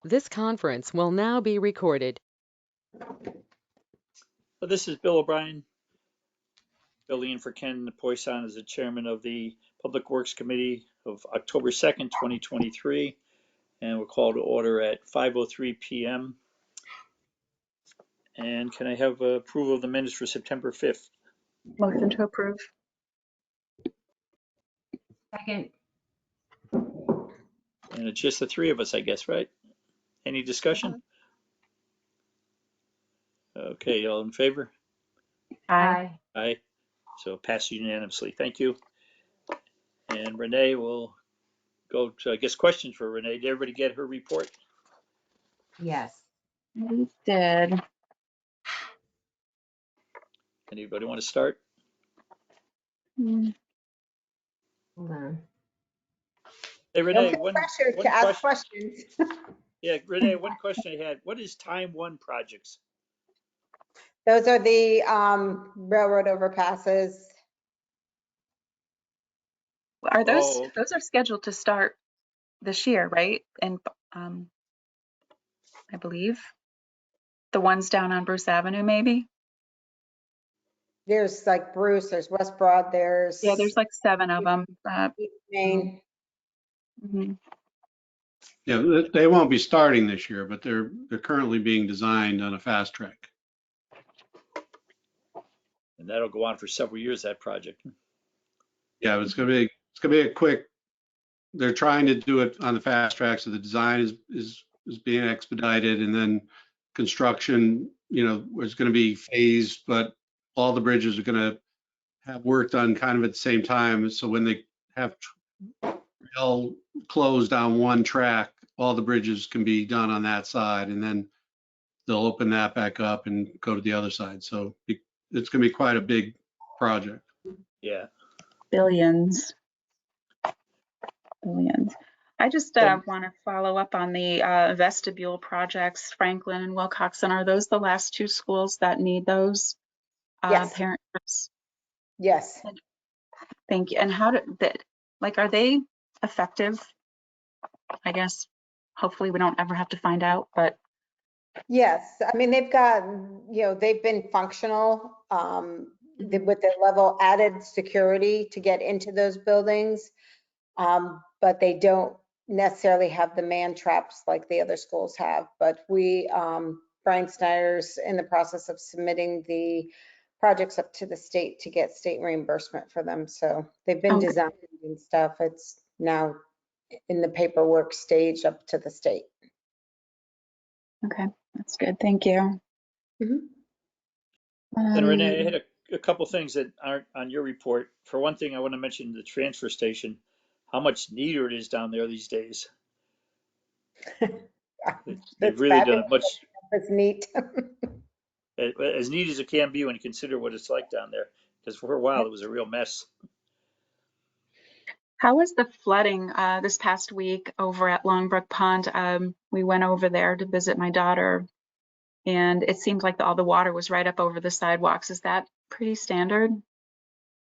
This conference will now be recorded. This is Bill O'Brien, filling in for Ken Poisson as the chairman of the Public Works Committee of October 2nd, 2023. And we're called to order at 5:03 p.m. And can I have approval of the minutes for September 5th? Motion to approve. Second. And it's just the three of us, I guess, right? Any discussion? Okay, all in favor? Aye. Aye. So it passes unanimously. Thank you. And Renee will go to, I guess, questions for Renee. Did everybody get her report? Yes. We did. Anybody want to start? Hmm. Hold on. Hey, Renee, Don't one feel pressure to ask question. questions. Yeah, Renee, one question I had. What is Time One projects? Those are the railroad overpasses. Are those Oh, those are scheduled to start this year, right? And I believe the ones down on Bruce Avenue, maybe. There's like Bruce, there's West Broad, there's Yeah, there's like 7 of them. Main. Mhm. Yeah, they won't be starting this year, but they're currently being designed on a fast track. and that'll go on for several years, that project. Yeah, it's gonna be a quick. They're trying to do it on the fast track, so the design is being expedited, and then construction, is going to be phased, but all the bridges are going to have work done kind of at the same time. So when they have rail closed on one track, all the bridges can be done on that side, and then they'll open that back up and go to the other side. So it's going to be quite a big project. Yeah. Billions. I just want to follow up on the vestibule projects, Franklin and Wilcoxon. Are those the last 2 schools that need those Yes. parent groups? Yes. Thank you. And how did that, like, are they effective? I guess hopefully we don't ever have to find out, but Yes. I mean, they've got, they've been functional with the level added security to get into those buildings. But they don't necessarily have the man traps like the other schools have. But Brian Snyder's in the process of submitting the projects up to the state to get state reimbursement for them. So they've been Okay. designed and stuff. It's now in the paperwork stage up to the state. Okay, that's good. Thank you. Mhm. And Renee, I had a couple things that aren't on your report. For one thing, I want to mention the transfer station, how much neater it is down there these days. They've really done a much, It's neat. as neat as it can be when you consider what it's like down there. Because for a while, it was a real mess. How was the flooding this past week over at Longbrook Pond? We went over there to visit my daughter, and it seemed like all the water was right up over the sidewalks. Is that pretty standard?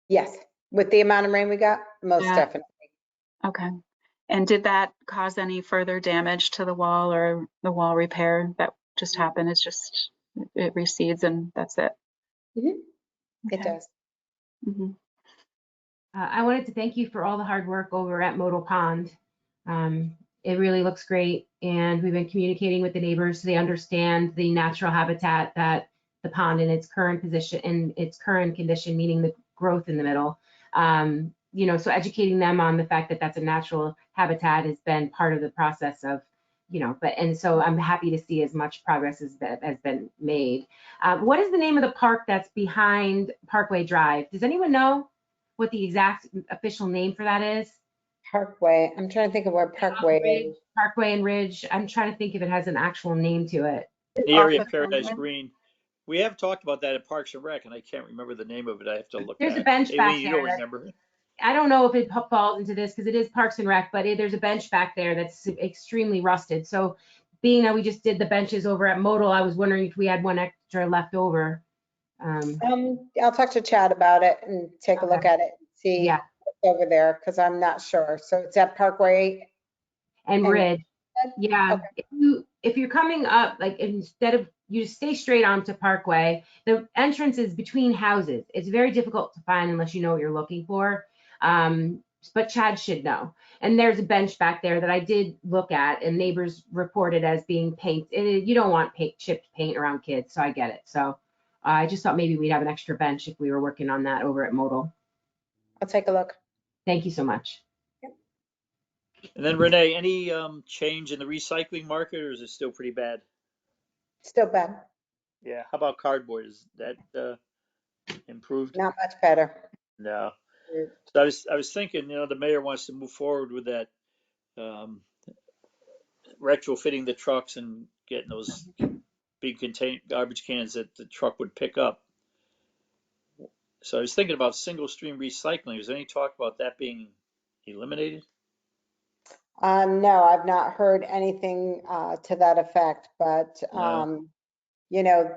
Yes. With the amount of rain we got, most definitely. Okay. And did that cause any further damage to the wall or the wall repair that just happened? It's just, it recedes and that's it. Mhm. It Okay. does. Mhm. I wanted to thank you for all the hard work over at Model Pond. It really looks great, and we've been communicating with the neighbors so they understand the natural habitat that the pond in its current position, in its current condition, meaning the growth in the middle. So educating them on the fact that that's a natural habitat has been part of the process of, and so I'm happy to see as much progress as that has been made. What is the name of the park that's behind Parkway Drive? Does anyone know what the exact official name for that is? Parkway. I'm trying to think of where Parkway is. Parkway and Ridge. I'm trying to think if it has an actual name to it. The area of Paradise Green. We have talked about that at Parks and Rec, and I can't remember the name of it. I have to look There's at a bench it. back You there. don't remember. I don't know if it falls into this because it is Parks and Rec, but there's a bench back there that's extremely rusted. So being that we just did the benches over at Modal, I was wondering if we had one extra left over. I'll talk to Chad about it and take a look at it and see what's over there because I'm not sure. So it's at Parkway and Ridge. Yeah, Okay. if you're coming up, like instead of you stay straight onto Parkway, the entrance is between houses. It's very difficult to find unless you know what you're looking for. But Chad should know. And there's a bench back there that I did look at, and neighbors reported as being paint. You don't want chipped paint around kids, so I get it. So I just thought maybe we'd have an extra bench if we were working on that over at Modal. I'll take a look. Thank you so much. And then Renee, any change in the recycling market, or is it still pretty bad? Still bad, Yeah. How about cardboard? Is that improved? not much better. No. So I was thinking, the mayor wants to move forward with that, um, retrofitting the trucks and getting those big garbage cans that the truck would pick up. So I was thinking about single stream recycling. Is there any talk about that being eliminated? No, I've not heard anything to that effect, but No. you know,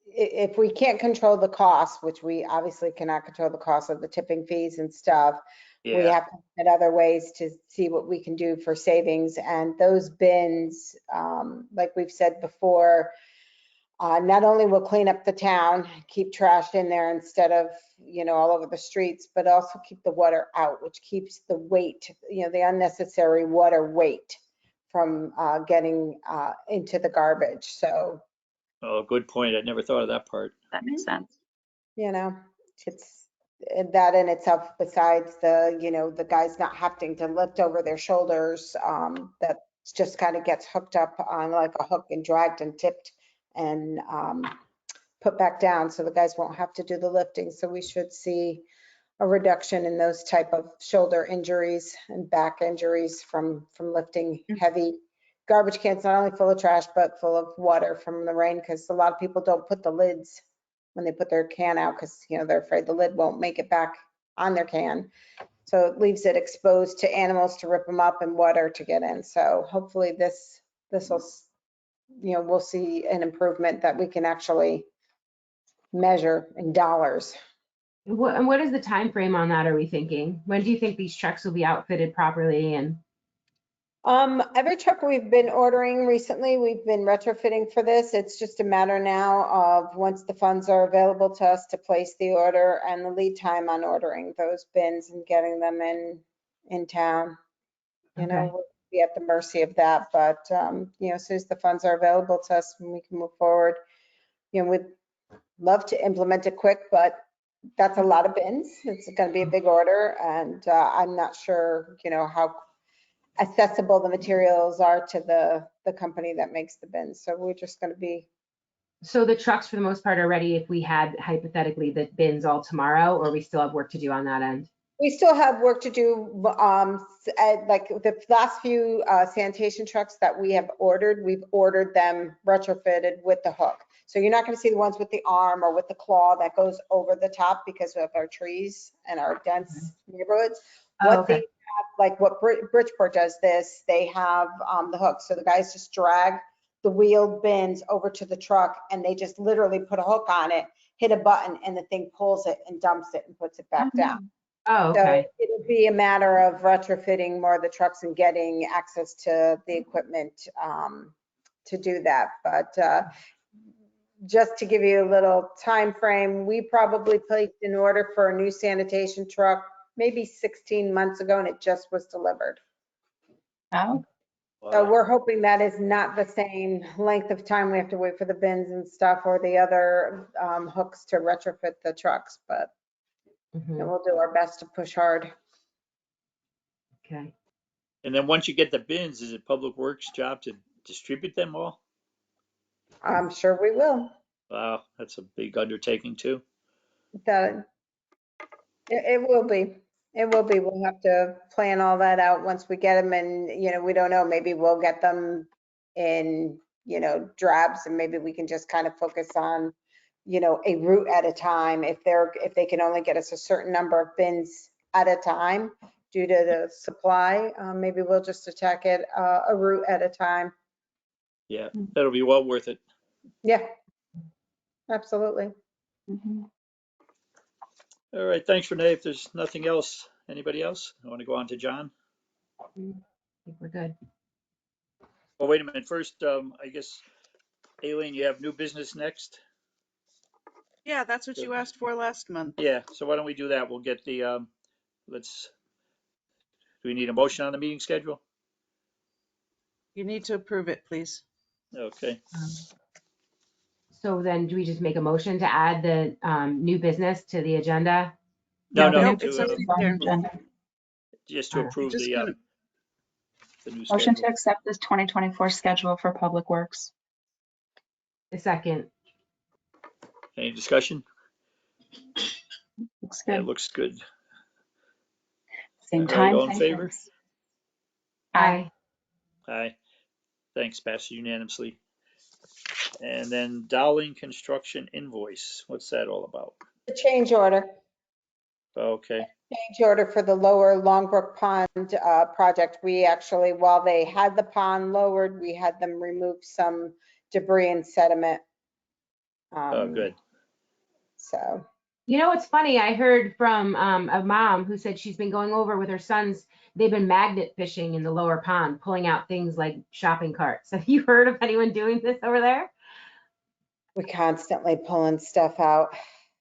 if we can't control the cost, which we obviously cannot control the cost of the tipping fees and stuff, we Yeah. have to find other ways to see what we can do for savings. And those bins, like we've said before, not only will clean up the town, keep trash in there instead of, all over the streets, but also keep the water out, which keeps the weight, the unnecessary water weight from getting into the garbage. So, Oh, good point. I never thought of that part. That makes sense. it's that in itself, besides the guys not having to lift over their shoulders, that just kind of gets hooked up on like a hook and dragged and tipped and put back down, so the guys won't have to do the lifting. So we should see a reduction in those type of shoulder injuries and back injuries from lifting heavy garbage cans, not only full of trash, but full of water from the rain, because a lot of people don't put the lids when they put their can out, because they're afraid the lid won't make it back on their can. So it leaves it exposed to animals to rip them up and water to get in. So hopefully this will, we'll see an improvement that we can actually measure in dollars. What is the time frame on that, are we thinking? When do you think these trucks will be outfitted properly? And Every truck we've been ordering recently, we've been retrofitting for this. It's just a matter now of once the funds are available to us to place the order, and the lead time on ordering those bins and getting them in town. Okay. We'll be at the mercy of that, but as soon as the funds are available to us, we can move forward. We'd love to implement it quick, but that's a lot of bins. It's going to be a big order, and I'm not sure, how accessible the materials are to the company that makes the bins. So we're just going to be. So the trucks for the most part are ready if we had hypothetically the bins all tomorrow, or we still have work to do on that end? We still have work to do. Like the last few sanitation trucks that we have ordered, we've ordered them retrofitted with the hook. So you're not going to see the ones with the arm or with the claw that goes over the top because of our trees and our dense neighborhoods. Oh, okay. They have, like what Bridgeport does this, they have the hook. So the guys just drag the wheeled bins over to the truck, and they just literally put a hook on it, hit a button, and the thing pulls it and dumps it and puts it back down. Oh, So okay. it'll be a matter of retrofitting more of the trucks and getting access to the equipment to do that. But just to give you a little time frame, we probably placed an order for a new sanitation truck maybe 16 months ago, and it just was delivered. Oh, So Wow. we're hoping that is not the same length of time we have to wait for the bins and stuff or the other hooks to retrofit the trucks, but we'll do our best to push hard. Okay. And then once you get the bins, is it Public Works' job to distribute them all? I'm sure we will. Wow, that's a big undertaking too. It will be. It will be. We'll have to plan all that out once we get them, and, we don't know, maybe we'll get them in, drabs, and maybe we can just kind of focus on, a route at a time. If they can only get us a certain number of bins at a time due to the supply, maybe we'll just attack it a route at a time. Yeah, that'll be well worth it. Yeah, absolutely. All right, thanks, Renee. If there's nothing else, anybody else? I want to go on to John. I think we're good. Oh, wait a minute. First, I guess, Aileen, you have new business next? Yeah, that's what you asked for last month. Yeah, so why don't we do that? We'll get the, do we need a motion on the meeting schedule? You need to approve it, please. Okay. So then do we just make a motion to add the new business to the agenda? No, No, Nope, to, it's already on the there. agenda. just to Uh, You're approve just the, gonna, the new Motion to schedule. accept this 2024 schedule for Public Works. A second. Any discussion? Looks It good. looks good. Same All right, time, all in same favor? place. Aye. Aye. Aye. Thanks, passes unanimously. And then Dowling Construction invoice. What's that all about? The change order. Okay, Change order for the lower Longbrook Pond project. We actually, while they had the pond lowered, we had them remove some debris and sediment. oh, good. So, You know what's funny? I heard from a mom who said she's been going over with her sons. They've been magnet fishing in the lower pond, pulling out things like shopping carts. Have you heard of anyone doing this over there? we're constantly pulling stuff out.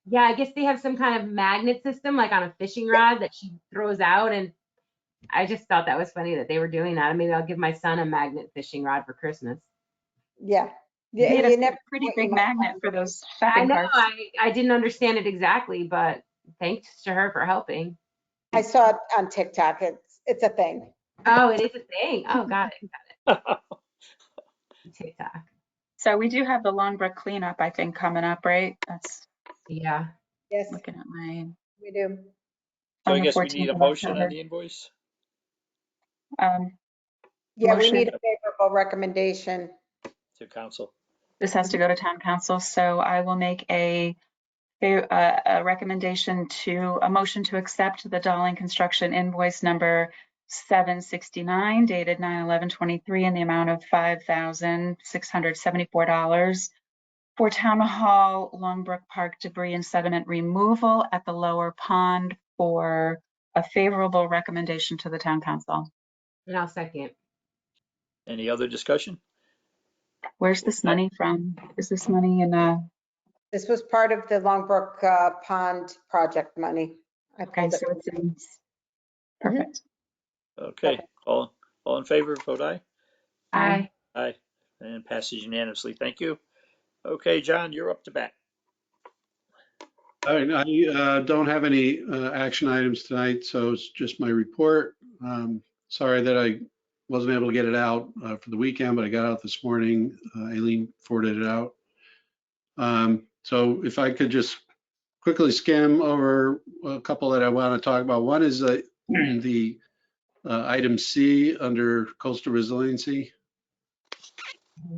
Yeah, I guess they have some kind of magnet system, like on a fishing rod that she throws out. And I just thought that was funny that they were doing that. And maybe I'll give my son a magnet fishing rod for Christmas. Yeah. You Yeah, need you a never know pretty what you big might magnet for those I shopping know carts. I didn't understand it exactly, but thanks to her for helping. I saw it on TikTok. It's a thing. Oh, it is a thing. Oh, got it. TikTok. So we do have the Longbrook cleanup, I think, coming up, right? That's Yeah. Yes, looking at my, we do. So I on the guess we need 14th a of motion on October. the invoice? Yeah, we Motion. need a favorable recommendation. To council. This has to go to town council, so I will make a recommendation to, a motion to accept the Dowling Construction invoice number 769 dated 9/11/23 in the amount of $5,674 for Town Hall Longbrook Park debris and sediment removal at the lower pond for a favorable recommendation to the town council. And I'll second. Any other discussion? Where's this money from? Is this money in This was part of the Longbrook Pond project money. I okay, pulled it. so it's in, perfect. Okay, all in favor, vote aye. Aye. Aye, and passes unanimously. Thank you. Okay, John, you're up to bat. All right, I don't have any action items tonight, so it's just my report. Sorry that I wasn't able to get it out for the weekend, but I got out this morning. Aileen forwarded it out. So if I could just quickly skim over a couple that I want to talk about. One is the item C under coastal resiliency.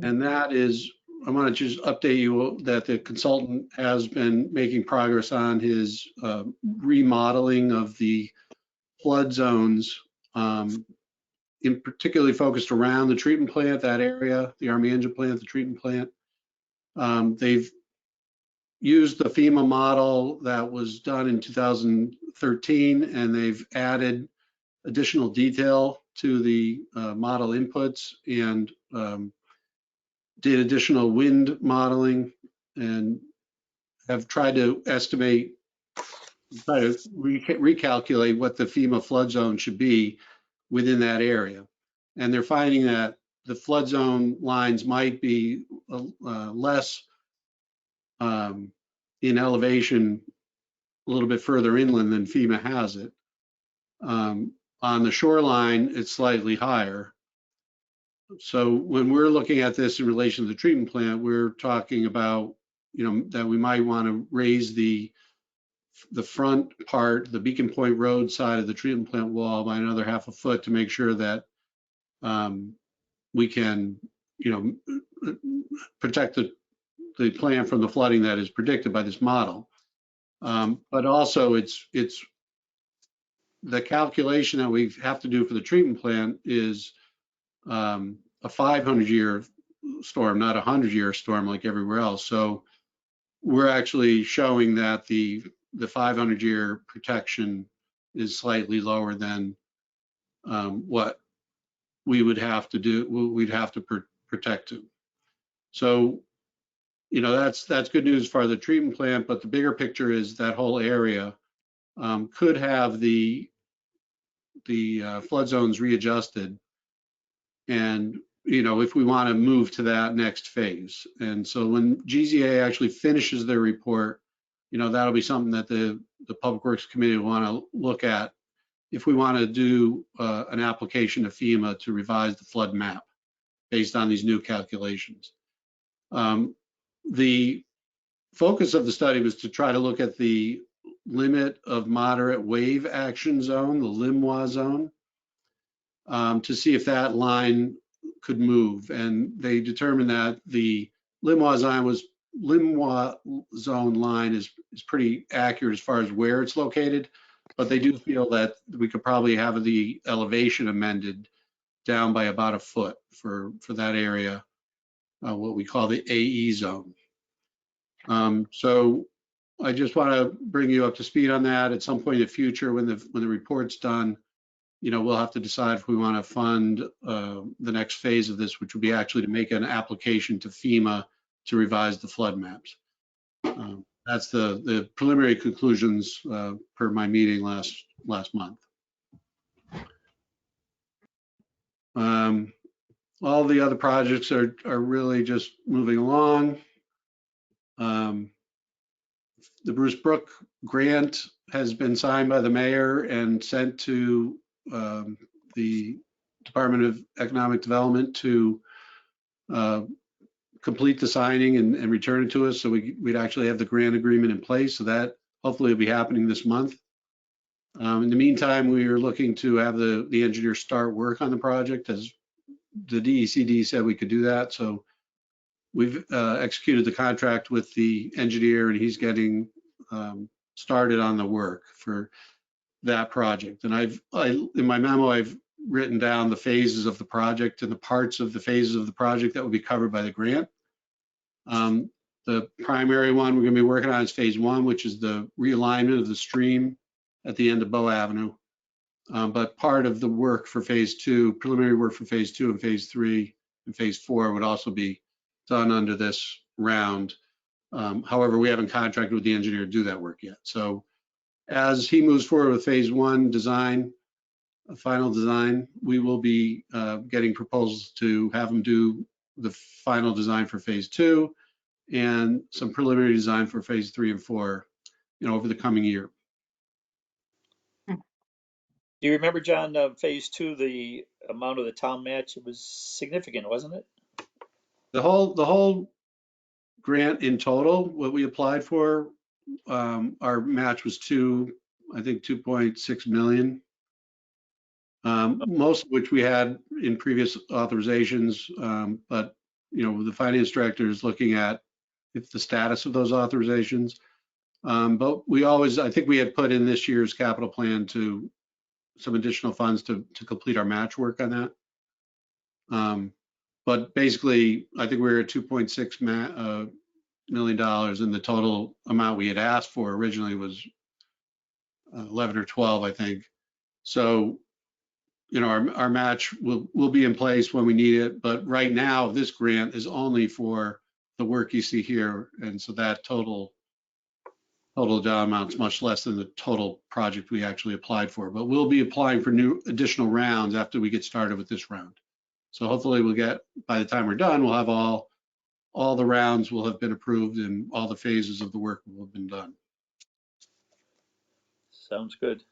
And that is, I want to just update you that the consultant has been making progress on his remodeling of the flood zones, in particularly focused around the treatment plant, that area, the Army engine plant, the treatment plant. They've used the FEMA model that was done in 2013, and they've added additional detail to the model inputs and did additional wind modeling and have tried to estimate, try to recalculate what the FEMA flood zone should be within that area. And they're finding that the flood zone lines might be less in elevation a little bit further inland than FEMA has it. On the shoreline, it's slightly higher. So when we're looking at this in relation to the treatment plant, we're talking about, that we might want to raise the front part, the Beacon Point Road side of the treatment plant wall by another half a foot to make sure that we can, protect the plant from the flooding that is predicted by this model. But also it's the calculation that we have to do for the treatment plant is a 500-year storm, not a 100-year storm like everywhere else. So we're actually showing that the 500-year protection is slightly lower than what we would have to do, we'd have to protect to. So, you know, that's good news for the treatment plant, but the bigger picture is that whole area could have the flood zones readjusted. And, you know, if we want to move to that next phase. And so when GZA actually finishes their report, you know, that'll be something that the Public Works Committee will want to look at if we want to do an application to FEMA to revise the flood map based on these new calculations. The focus of the study was to try to look at the limit of moderate wave action zone, the LIMWA zone, to see if that line could move. And they determined that the LIMWA zone line is pretty accurate as far as where it's located, but they do feel that we could probably have the elevation amended down by about a foot for that area, what we call the AE zone. So I just want to bring you up to speed on that. At some point in the future, when the report's done, you know, we'll have to decide if we want to fund the next phase of this, which would be actually to make an application to FEMA to revise the flood maps. That's the preliminary conclusions per my meeting last month. All the other projects are really just moving along. The Bruce Brook grant has been signed by the mayor and sent to the Department of Economic Development to complete the signing and return it to us. So we'd actually have the grant agreement in place. So that hopefully will be happening this month. In the meantime, we are looking to have the engineer start work on the project, as the DECD said we could do that. So we've executed the contract with the engineer, and he's getting started on the work for that project. And in my memo, I've written down the phases of the project and the parts of the phases of the project that will be covered by the grant. The primary one we're going to be working on is phase 1, which is the realignment of the stream at the end of Bow Avenue. But part of the work for phase 2, preliminary work for phase 2 and phase 3 and phase 4 would also be done under this round. However, we haven't contracted with the engineer to do that work yet. So as he moves forward with phase 1 design, a final design, we will be getting proposals to have him do the final design for phase 2 and some preliminary design for phase 3 and 4, you know, over the coming year. Do you remember, John, phase 2, the amount of the town match? It was significant, wasn't it? The whole grant in total, what we applied for, our match was I think 2.6 million. Most of which we had in previous authorizations, but you know, the finance director is looking at the status of those authorizations. But we always, I think we had put in this year's capital plan to some additional funds to complete our match work on that. But basically, I think we were at $2.6 million, and the total amount we had asked for originally was 11 or 12, I think. So, you know, our match will be in place when we need it. But right now, this grant is only for the work you see here, and so that total dollar amount is much less than the total project we actually applied for. But we'll be applying for new additional rounds after we get started with this round. So hopefully we'll get, by the time we're done, we'll have all the rounds will have been approved and all the phases of the work will have been done. Sounds good.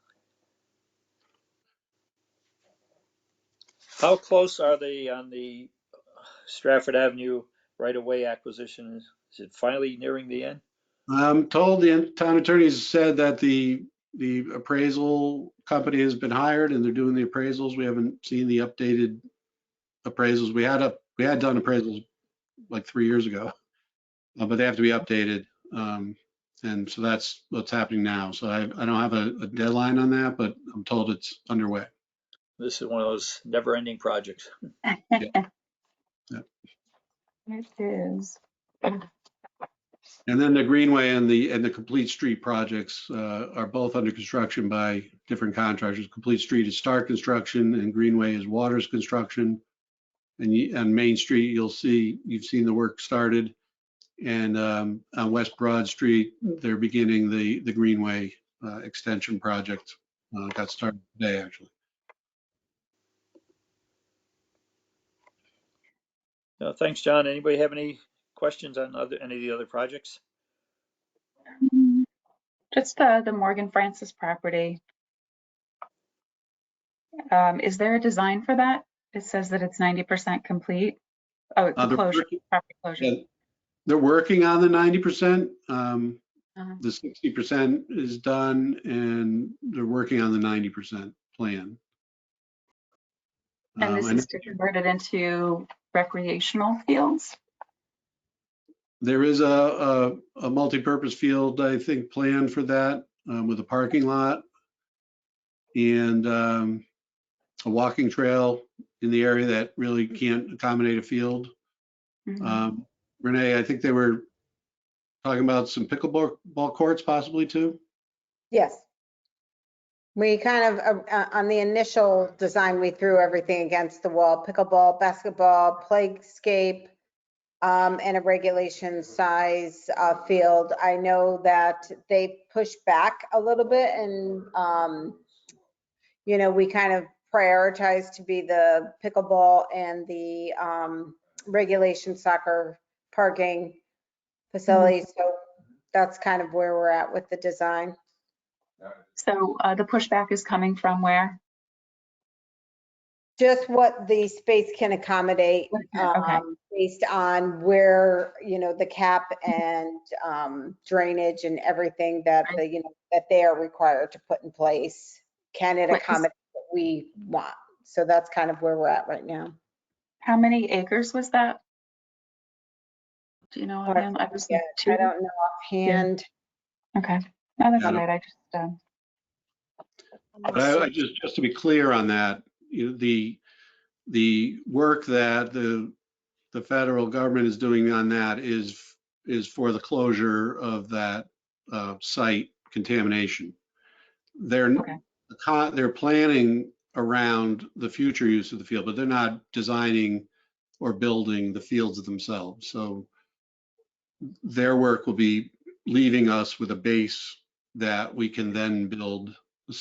How close are they on the Stratford Avenue right-of-way acquisition? Is it finally nearing the end? I'm told the town attorneys said that the appraisal company has been hired and they're doing the appraisals. We haven't seen the updated appraisals. We had done appraisals like 3 years ago, but they have to be updated. And so that's what's happening now. So I don't have a deadline on that, but I'm told it's underway. This is one of those never-ending projects. Yeah. It is. And then the Greenway and the Complete Street projects are both under construction by different contractors. Complete Street is Star Construction and Greenway is Waters Construction. And on Main Street, you've seen the work started. And on West Broad Street, they're beginning the Greenway extension project. Got started today, actually. Thanks, John. Anybody have any questions on any of the other projects? Just the Morgan Francis property. Is there a design for that? It says that it's 90% complete. Oh, the closure, property closure. Yeah, they're working on the 90%. The 60% is done, and they're working on the 90% plan. And this is to convert it into recreational fields? There is a multi-purpose field, I think, planned for that with a parking lot and a walking trail in the area that really can't accommodate a field. Renee, I think they were talking about some pickleball courts possibly too. Yes. We kind of, on the initial design, we threw everything against the wall: pickleball, basketball, playscape, and a regulation size field. I know that they pushed back a little bit, and we kind of prioritized to be the pickleball and the regulation soccer parking facility. So that's kind of where we're at with the design. So the pushback is coming from where? Just what the space can accommodate, based on where, the cap and drainage and everything that that they are required to put in place. Can it accommodate what we want? So that's kind of where we're at right now. How many acres was that? Do you know? I don't know offhand. Okay. No, that's all right. I just. But I just to be clear on that, the work that the federal government is doing on that is for the closure of that site contamination. They're planning around the future use of the field, but they're not designing or building the fields themselves. So their work will be leaving us with a base that we can then build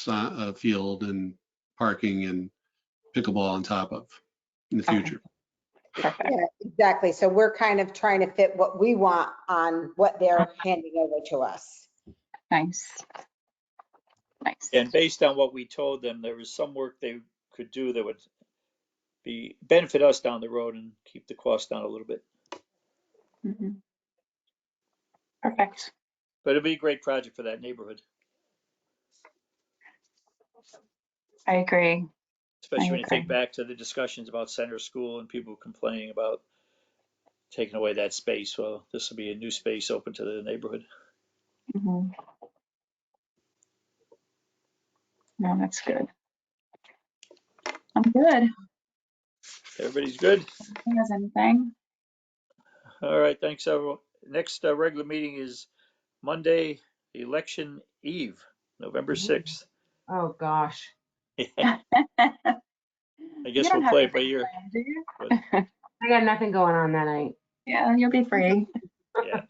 a field and parking and pickleball on top of in the future. Perfect. Yeah, exactly. So we're kind of trying to fit what we want on what they're handing over to us. Nice. Nice. And based on what we told them, there was some work they could do that would benefit us down the road and keep the cost down a little bit. Perfect. But it'll be a great project for that neighborhood. I agree. Especially when you think back to the discussions about center school and people complaining about taking away that space. Well, this will be a new space open to the neighborhood. No, that's good. I'm good. Everybody's good? Has anything? All right, thanks everyone. Next regular meeting is Monday, election eve, November 6th. Oh gosh. I guess we'll play it by ear. I got nothing going on that night. Yeah, you'll be free. Yeah.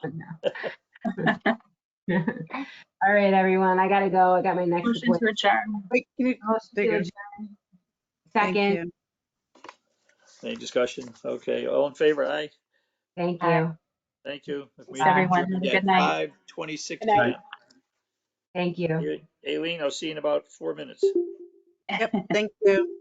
All right, everyone. I gotta go. I got my next Motion to adjourn. Wait, can you, Second. Any discussion? Okay, all in favor? Aye. Thank you. Thank you. Thanks, everyone. Have a good night. 5:26 Good night. p.m. Thank you. Aileen, I'll see you in about 4 minutes. yep, thank you.